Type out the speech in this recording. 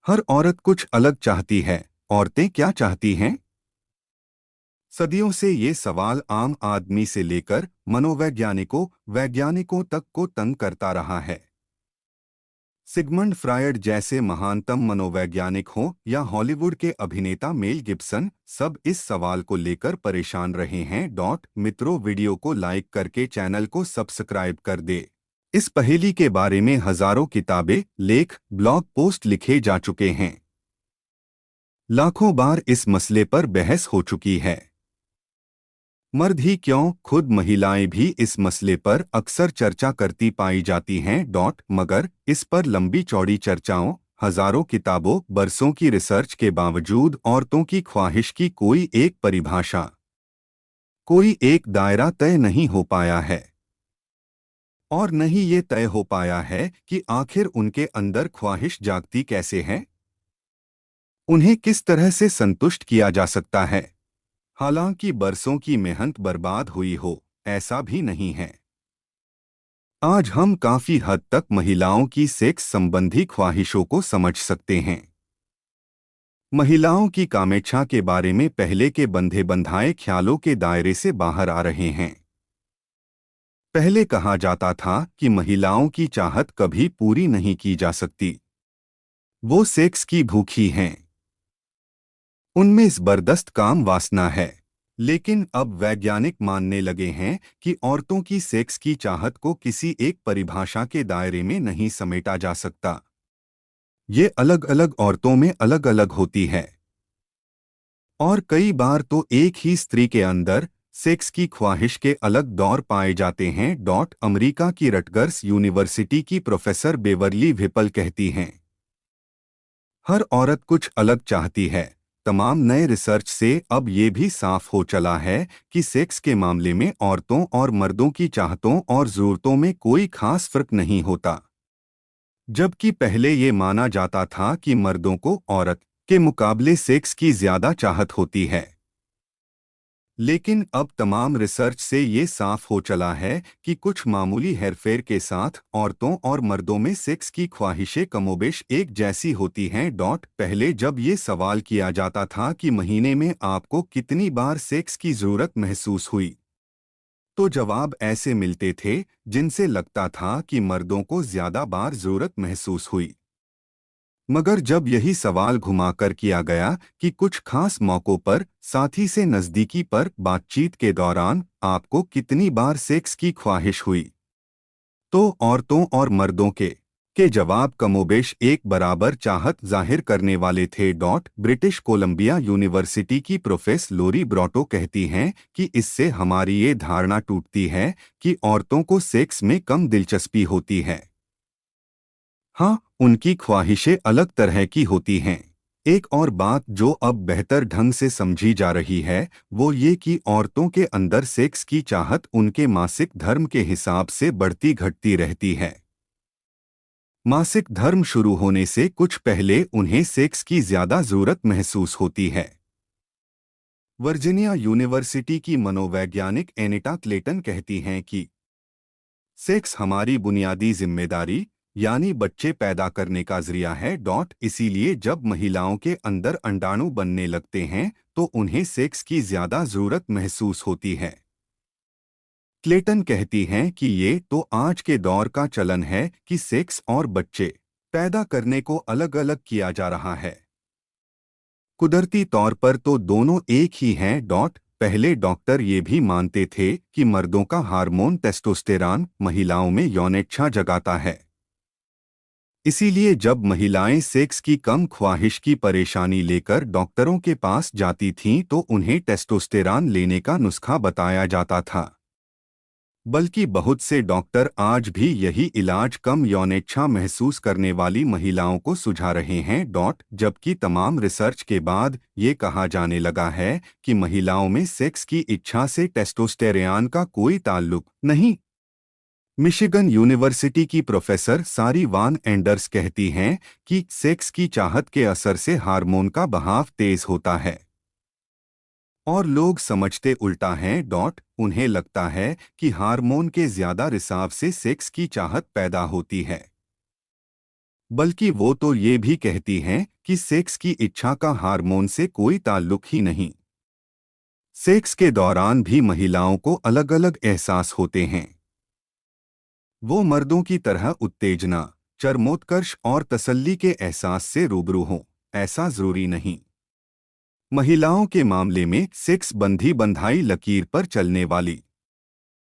हर औरत कुछ अलग चाहती है। औरतें क्या चाहती हैं? सदियों से ये सवाल आम आदमी से लेकर मनोवैज्ञानिकों वैज्ञानिकों तक को तंग करता रहा है। सिगमंड फ्रायड जैसे महानतम मनोवैज्ञानिक हों या हॉलीवुड के अभिनेता मेल गिब्सन, सब इस सवाल को लेकर परेशान रहे हैं। मित्रों, वीडियो को लाइक करके चैनल को सब्सक्राइब कर दे। इस पहेली के बारे में हजारों किताबें, लेख, ब्लॉग पोस्ट लिखे जा चुके हैं। लाखों बार इस मसले पर बहस हो चुकी है। मर्द ही क्यों, खुद महिलाएं भी इस मसले पर अक्सर चर्चा करती पाई जाती हैं। मगर इस पर लंबी चौड़ी चर्चाओं, हजारों किताबों, बरसों की रिसर्च के बावजूद औरतों की ख्वाहिश की कोई एक परिभाषा, कोई एक दायरा तय नहीं हो पाया है। और न ही ये तय हो पाया है कि आखिर उनके अंदर ख्वाहिश जागती कैसे है, उन्हें किस तरह से संतुष्ट किया जा सकता है। हालांकि बरसों की मेहनत बर्बाद हुई हो, ऐसा भी नहीं है। आज हम काफी हद तक महिलाओं की सेक्स संबंधी ख्वाहिशों को समझ सकते हैं। महिलाओं की कामेच्छा के बारे में पहले के बंधे बंधाए ख्यालों के दायरे से बाहर आ रहे हैं। पहले कहा जाता था कि महिलाओं की चाहत कभी पूरी नहीं की जा सकती, वो सेक्स की भूखी हैं, उनमें जबरदस्त काम वासना है। लेकिन अब वैज्ञानिक मानने लगे हैं कि औरतों की सेक्स की चाहत को किसी एक परिभाषा के दायरे में नहीं समेटा जा सकता। ये अलग अलग औरतों में अलग अलग होती है। और कई बार तो एक ही स्त्री के अंदर सेक्स की ख्वाहिश के अलग दौर पाए जाते हैं। अमेरिका की रटगर्स यूनिवर्सिटी की प्रोफेसर बेवरली व्हिपल कहती हैं, हर औरत कुछ अलग चाहती है। तमाम नए रिसर्च से अब ये भी साफ हो चला है कि सेक्स के मामले में औरतों और मर्दों की चाहतों और ज़रूरतों में कोई खास फर्क नहीं होता। जबकि पहले ये माना जाता था कि मर्दों को औरत के मुकाबले सेक्स की ज्यादा चाहत होती है। लेकिन अब तमाम रिसर्च से ये साफ हो चला है कि कुछ मामूली हेरफेर के साथ औरतों और मर्दों में सेक्स की ख्वाहिशें कमोबेश एक जैसी होती हैं। पहले जब ये सवाल किया जाता था कि महीने में आपको कितनी बार सेक्स की जरूरत महसूस हुई, तो जवाब ऐसे मिलते थे जिनसे लगता था कि मर्दों को ज्यादा बार जरूरत महसूस हुई। मगर जब यही सवाल घुमाकर किया गया कि कुछ खास मौक़ों पर, साथी से नज़दीकी पर, बातचीत के दौरान आपको कितनी बार सेक्स की ख्वाहिश हुई, तो औरतों और मर्दों के जवाब कमोबेश एक बराबर चाहत जाहिर करने वाले थे। ब्रिटिश कोलंबिया यूनिवर्सिटी की प्रोफेसर लोरी ब्रॉटो कहती हैं कि इससे हमारी ये धारणा टूटती है कि औरतों को सेक्स में कम दिलचस्पी होती है। हाँ, उनकी ख्वाहिशें अलग तरह की होती हैं। एक और बात जो अब बेहतर ढंग से समझी जा रही है, वो ये कि औरतों के अंदर सेक्स की चाहत उनके मासिक धर्म के हिसाब से बढ़ती घटती रहती है। मासिक धर्म शुरू होने से कुछ पहले उन्हें सेक्स की ज्यादा जरूरत महसूस होती है। वर्जीनिया यूनिवर्सिटी की मनोवैज्ञानिक एनिटा क्लेटन कहती हैं कि सेक्स हमारी बुनियादी जिम्मेदारी यानी बच्चे पैदा करने का जरिया है। इसीलिए जब महिलाओं के अंदर अंडाणु बनने लगते हैं तो उन्हें सेक्स की ज्यादा जरूरत महसूस होती है। क्लेटन कहती हैं कि ये तो आज के दौर का चलन है कि सेक्स और बच्चे पैदा करने को अलग अलग किया जा रहा है। कुदरती तौर पर तो दोनों एक ही हैं। पहले डॉक्टर ये भी मानते थे कि मर्दों का हार्मोन टेस्टोस्टेरॉन महिलाओं में यौनेच्छा जगाता है। इसीलिए जब महिलाएं सेक्स की कम ख्वाहिश की परेशानी लेकर डॉक्टरों के पास जाती थीं तो उन्हें टेस्टोस्टेरॉन लेने का नुस्खा बताया जाता था। बल्कि बहुत से डॉक्टर आज भी यही इलाज कम यौनेच्छा महसूस करने वाली महिलाओं को सुझा रहे हैं। जबकि तमाम रिसर्च के बाद ये कहा जाने लगा है कि महिलाओं में सेक्स की इच्छा से टेस्टोस्टेरॉन का कोई ताल्लुक नहीं। मिशिगन यूनिवर्सिटी की प्रोफेसर सारी वान एंडर्स कहती हैं कि सेक्स की चाहत के असर से हार्मोन का बहाव तेज होता है और लोग समझते उल्टा हैं। उन्हें लगता है कि हार्मोन के ज्यादा रिसाव से सेक्स की चाहत पैदा होती है। बल्कि वो तो ये भी कहती हैं कि सेक्स की इच्छा का हार्मोन से कोई ताल्लुक ही नहीं। सेक्स के दौरान भी महिलाओं को अलग अलग एहसास होते हैं। वो मर्दों की तरह उत्तेजना, चरमोत्कर्ष और तसल्ली के एहसास से रूबरू हों, ऐसा जरूरी नहीं। महिलाओं के मामले में सेक्स बंधी बंधाई लकीर पर चलने वाली